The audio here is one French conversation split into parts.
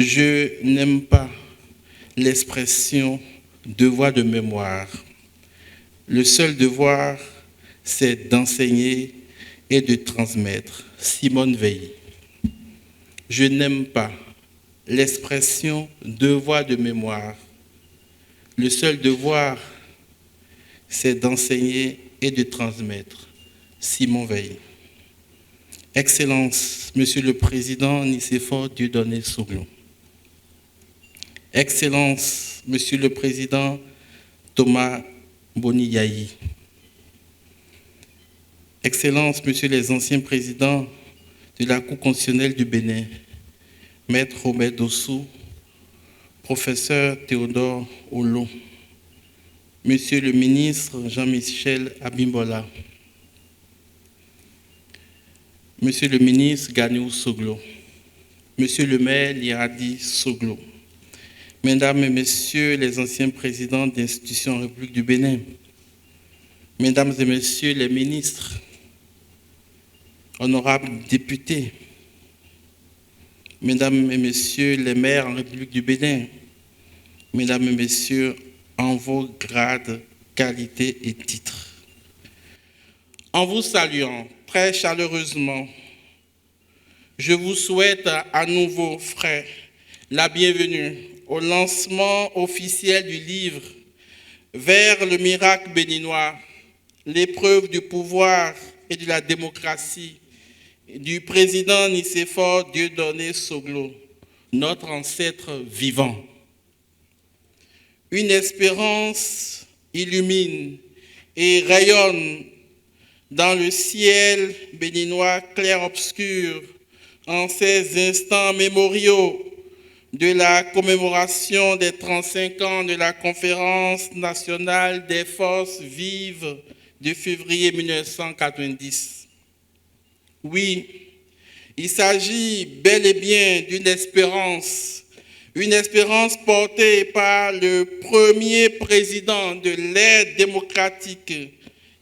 Je n'aime pas l'expression devoir de mémoire. Le seul devoir, c'est d'enseigner et de transmettre. Simone Veil. Je n'aime pas l'expression devoir de mémoire. Le seul devoir, c'est d'enseigner et de transmettre. Simone Veil. Excellence, Monsieur le Président Nicéphore Dieudonné Soglo. Excellence, Monsieur le Président Thomas Boni-Yayi. Excellence, Monsieur les anciens présidents de la Cour constitutionnelle du Bénin, Maître Robert Dossou, Professeur Théodore Olo, Monsieur le ministre Jean-Michel Abimbola, Monsieur le ministre Ganiou Soglo, Monsieur le maire Liradi Soglo, Mesdames et Messieurs les anciens présidents d'institutions en République du Bénin, Mesdames et Messieurs les ministres, honorables députés, Mesdames et Messieurs les maires en République du Bénin, Mesdames et Messieurs en vos grades, qualités et titres. En vous saluant très chaleureusement, je vous souhaite à nouveau, frères, la bienvenue au lancement officiel du livre « Vers le miracle béninois, l'épreuve du pouvoir et de la démocratie » du président Nicéphore Dieudonné Soglo, notre ancêtre vivant. Une espérance illumine et rayonne dans le ciel béninois clair-obscur en ces instants mémoriaux de la commémoration des 35 ans de la Conférence nationale des forces vives de février 1990. Oui, il s'agit bel et bien d'une espérance portée par le premier président de l'ère démocratique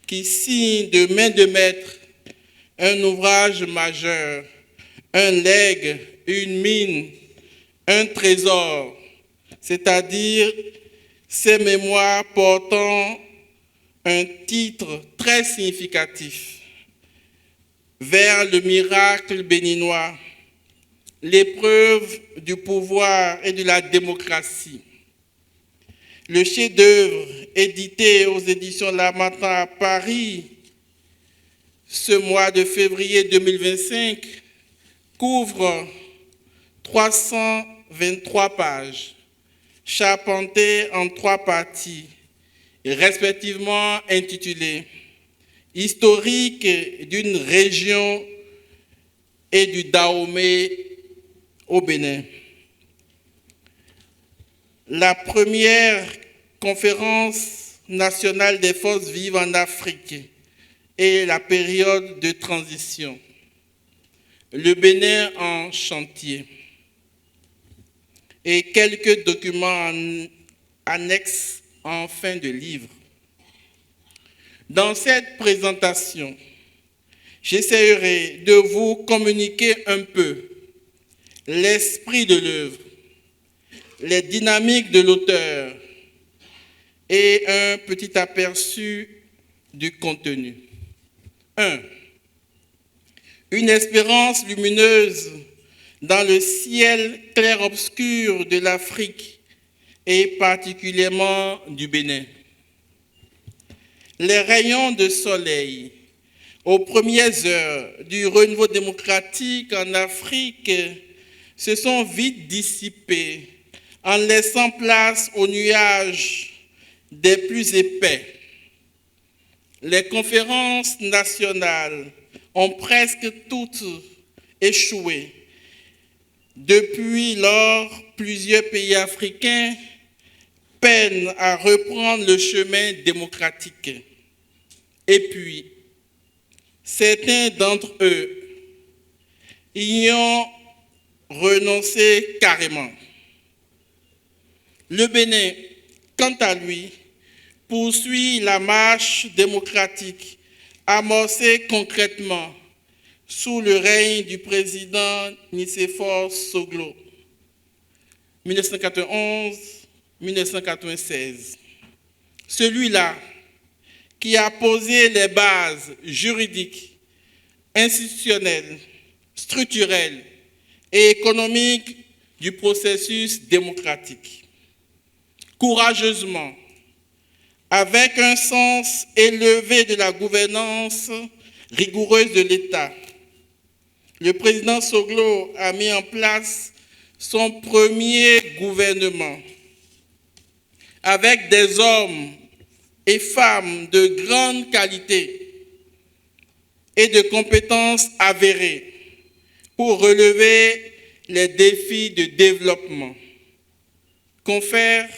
qui signe de main de maître un ouvrage majeur, un legs, une mine, un trésor, c'est-à-dire ces mémoires portant un titre très significatif. Vers le miracle béninois, l'épreuve du pouvoir et de la démocratie. Le chef-d'œuvre édité aux éditions L'Harmattan à Paris ce mois de février 2025 couvre 323 pages, charpentées en 3 parties, respectivement intitulées historique d'une région et du Dahomey au Bénin. La première conférence nationale des forces vives en Afrique et la période de transition. Le Bénin en chantier. Et quelques documents annexes en fin de livre. Dans cette présentation, j'essaierai de vous communiquer un peu l'esprit de l'œuvre, les dynamiques de l'auteur et un petit aperçu du contenu. 1. Une espérance lumineuse dans le ciel clair-obscur de l'Afrique et particulièrement du Bénin. Les rayons de soleil aux premières heures du renouveau démocratique en Afrique se sont vite dissipés en laissant place aux nuages des plus épais. Les conférences nationales ont presque toutes échoué. Depuis lors, plusieurs pays africains peinent à reprendre le chemin démocratique. Et puis, certains d'entre eux y ont renoncé carrément. Le Bénin, quant à lui, poursuit la marche démocratique amorcée concrètement sous le règne du président Nicéphore Soglo. 1991-1996. Celui-là qui a posé les bases juridiques, institutionnelles, structurelles et économiques du processus démocratique. Courageusement, avec un sens élevé de la gouvernance rigoureuse de l'État, le président Soglo a mis en place son premier gouvernement avec des hommes et femmes de grande qualité et de compétences avérées pour relever les défis de développement. Confère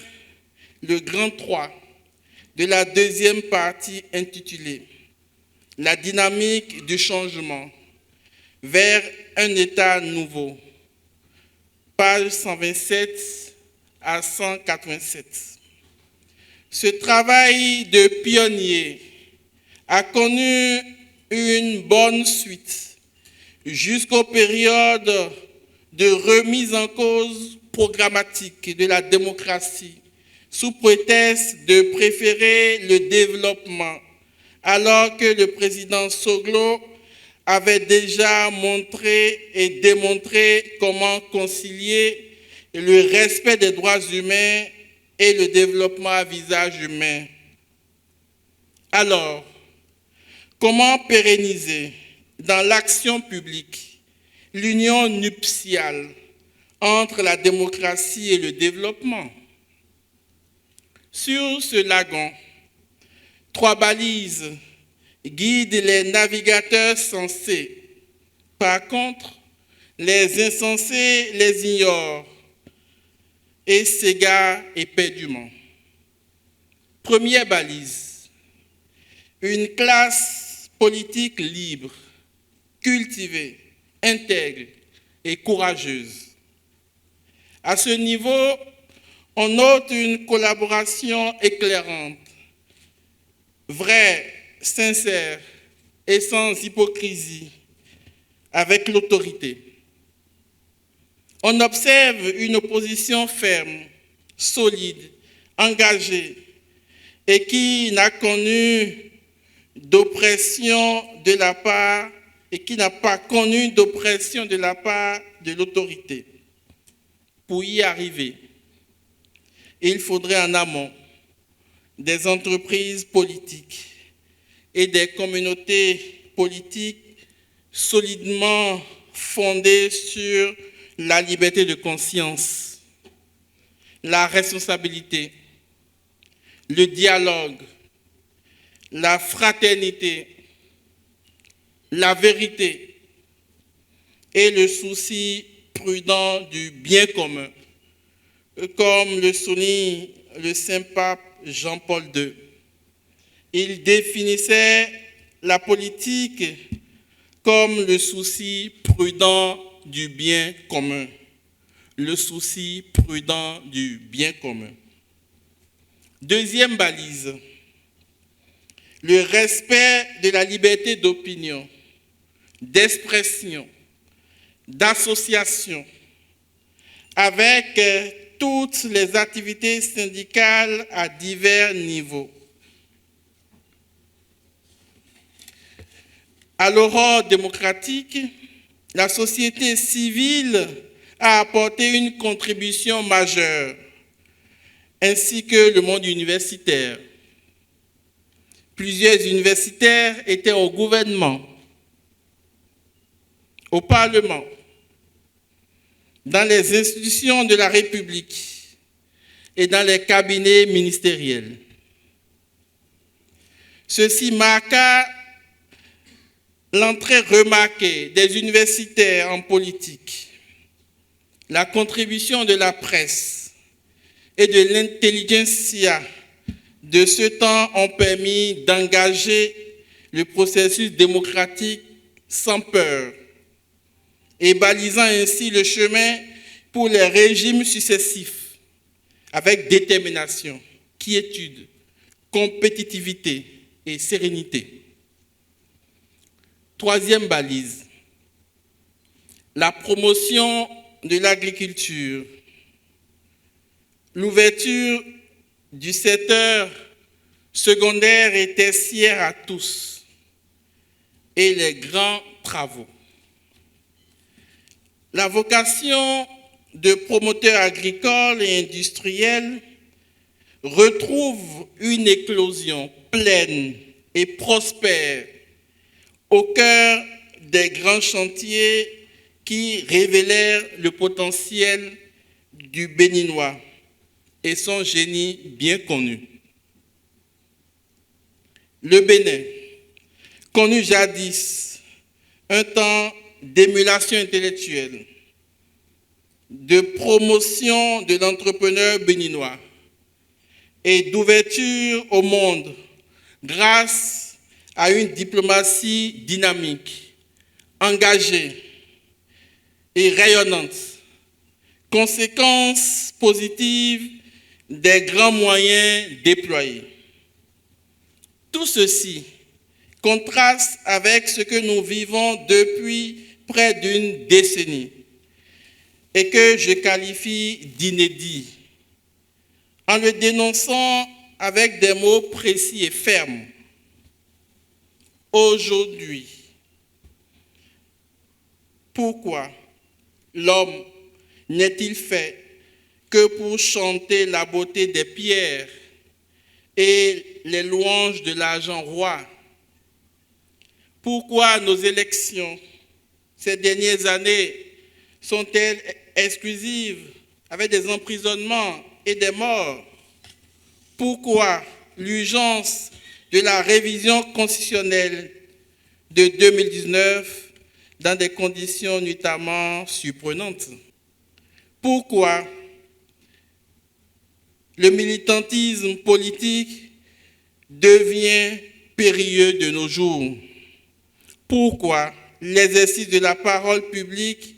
le grand 3 de la deuxième partie intitulée « La dynamique du changement vers un État nouveau », pages 127 à 187. Ce travail de pionnier a connu une bonne suite jusqu'aux périodes de remise en cause programmatique de la démocratie sous prétexte de préférer le développement, alors que le président Soglo avait déjà montré et démontré comment concilier le respect des droits humains et le développement à visage humain. Alors, comment pérenniser dans l'action publique l'union nuptiale entre la démocratie et le développement? Sur ce lagon, 3 balises guident les navigateurs sensés. Par contre, les insensés les ignorent et s'égarent éperdument. Première balise, une classe politique libre, cultivée, intègre et courageuse. À ce niveau, on note une collaboration éclairante, vraie, sincère et sans hypocrisie avec l'autorité. On observe une opposition ferme, solide, engagée et qui n'a connu d'oppression de la part et qui n'a pas connu d'oppression de la part de l'autorité. Pour y arriver, il faudrait en amont des entreprises politiques et des communautés politiques solidement fondées sur la liberté de conscience, la responsabilité, le dialogue, la fraternité, la vérité et le souci prudent du bien commun, comme le souligne le Saint-Pape Jean-Paul II. Il définissait la politique comme le souci prudent du bien commun. Le souci prudent du bien commun. Deuxième balise, le respect de la liberté d'opinion, d'expression, d'association, avec toutes les activités syndicales à divers niveaux. À l'aurore démocratique, la société civile a apporté une contribution majeure, ainsi que le monde universitaire. Plusieurs universitaires étaient au gouvernement, au Parlement, dans les institutions de la République et dans les cabinets ministériels. Ceci marqua l'entrée remarquée des universitaires en politique, la contribution de la presse et de l'intelligentsia de ce temps ont permis d'engager le processus démocratique sans peur et balisant ainsi le chemin pour les régimes successifs avec détermination, quiétude, compétitivité et sérénité. Troisième balise, la promotion de l'agriculture, l'ouverture du secteur secondaire et tertiaire à tous et les grands travaux. La vocation de promoteur agricole et industriel retrouve une éclosion pleine et prospère au cœur des grands chantiers qui révélèrent le potentiel du Béninois et son génie bien connu. Le Bénin, connu jadis un temps d'émulation intellectuelle, de promotion de l'entrepreneur béninois et d'ouverture au monde grâce à une diplomatie dynamique, engagée et rayonnante, conséquence positive des grands moyens déployés. Tout ceci contraste avec ce que nous vivons depuis près d'une décennie et que je qualifie d'inédit, en le dénonçant avec des mots précis et fermes. Aujourd'hui, pourquoi l'homme n'est-il fait que pour chanter la beauté des pierres et les louanges de l'argent roi? Pourquoi nos élections ces dernières années sont-elles exclusives avec des emprisonnements et des morts? Pourquoi l'urgence de la révision constitutionnelle de 2019 dans des conditions notamment surprenantes? Pourquoi le militantisme politique devient périlleux de nos jours? Pourquoi l'exercice de la parole publique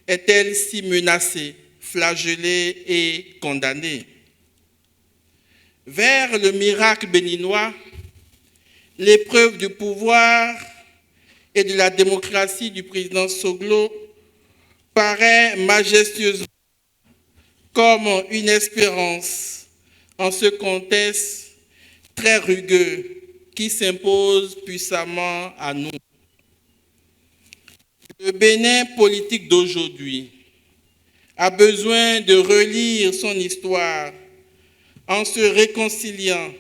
est-elle si menacée, flagellée et condamnée? Vers le miracle béninois, l'épreuve du pouvoir et de la démocratie du président Soglo paraît majestueusement comme une espérance en ce contexte très rugueux qui s'impose puissamment à nous. Le Bénin politique d'aujourd'hui a besoin de relire son histoire en se réconciliant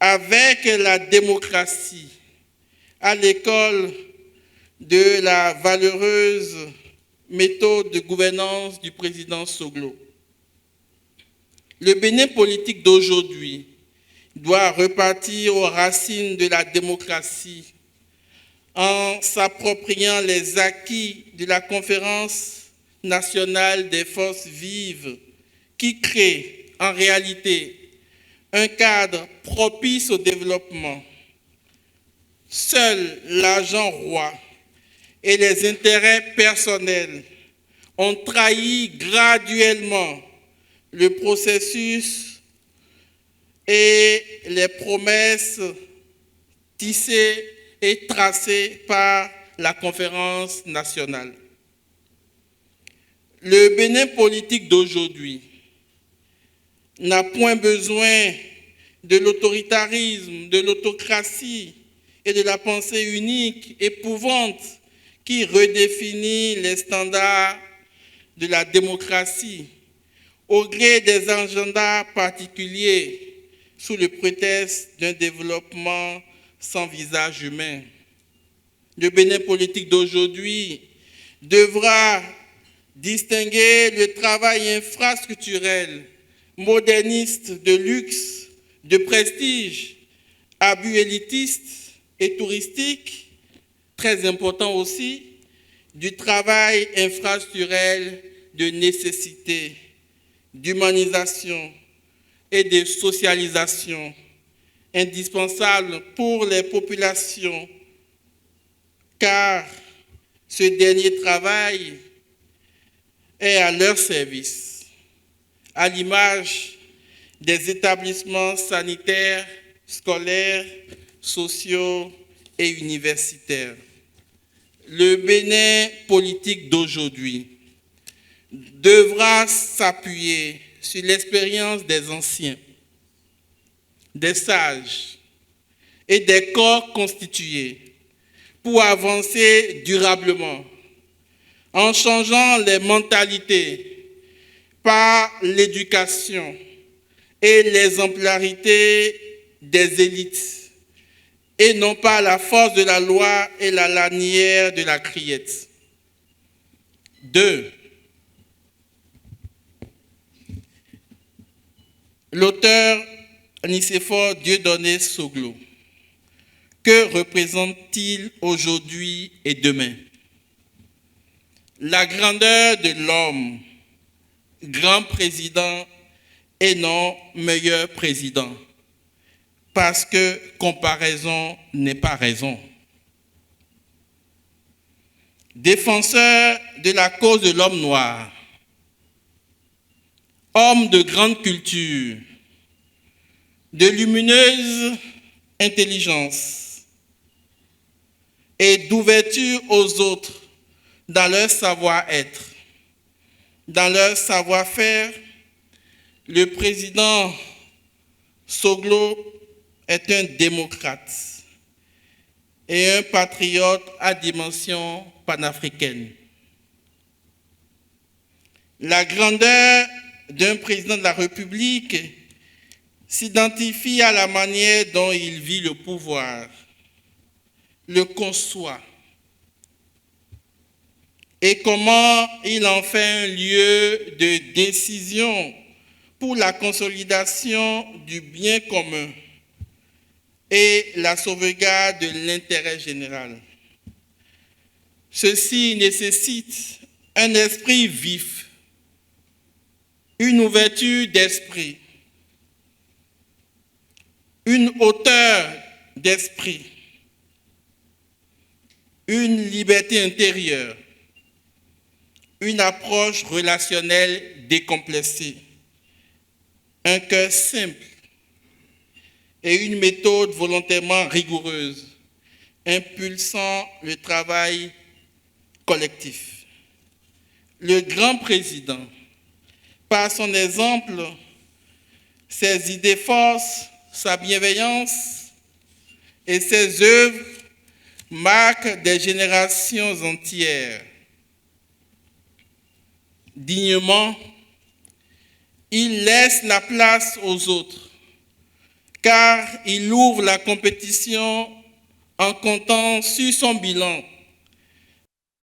avec la démocratie à l'école de la valeureuse méthode de gouvernance du président Soglo. Le Bénin politique d'aujourd'hui doit repartir aux racines de la démocratie en s'appropriant les acquis de la Conférence nationale des forces vives qui crée en réalité un cadre propice au développement. Seul l'argent roi et les intérêts personnels ont trahi graduellement le processus et les promesses tissées et tracées par la conférence nationale. Le Bénin politique d'aujourd'hui n'a point besoin de l'autoritarisme, de l'autocratie et de la pensée unique, épouvante, qui redéfinit les standards de la démocratie au gré des agendas particuliers sous le prétexte d'un développement sans visage humain. Le Bénin politique d'aujourd'hui devra distinguer le travail infrastructurel, moderniste, de luxe, de prestige, abus élitiste et touristique, très important aussi, du travail infrastructurel de nécessité, d'humanisation et de socialisation, indispensable pour les populations, car ce dernier travail est à leur service, à l'image des établissements sanitaires, scolaires, sociaux et universitaires. Le Bénin politique d'aujourd'hui devra s'appuyer sur l'expérience des anciens, des sages et des corps constitués pour avancer durablement en changeant les mentalités par l'éducation et l'exemplarité des élites et non pas la force de la loi et la lanière de la criette. 2. L'auteur Nicéphore Dieudonné Soglo, que représente-t-il aujourd'hui et demain? La grandeur de l'homme, grand président et non meilleur président, parce que comparaison n'est pas raison. Défenseur de la cause de l'homme noir, homme de grande culture, de lumineuse intelligence et d'ouverture aux autres dans leur savoir-être, dans leur savoir-faire, le président Soglo est un démocrate et un patriote à dimension panafricaine. La grandeur d'un président de la République s'identifie à la manière dont il vit le pouvoir, le conçoit, et comment il en fait un lieu de décision pour la consolidation du bien commun et la sauvegarde de l'intérêt général. Ceci nécessite un esprit vif, une ouverture d'esprit, une hauteur d'esprit, une liberté intérieure, une approche relationnelle décomplexée, un cœur simple et une méthode volontairement rigoureuse, impulsant le travail collectif. Le grand président, par son exemple, ses idées forces, sa bienveillance et ses œuvres marquent des générations entières. Dignement, il laisse la place aux autres, car il ouvre la compétition en comptant sur son bilan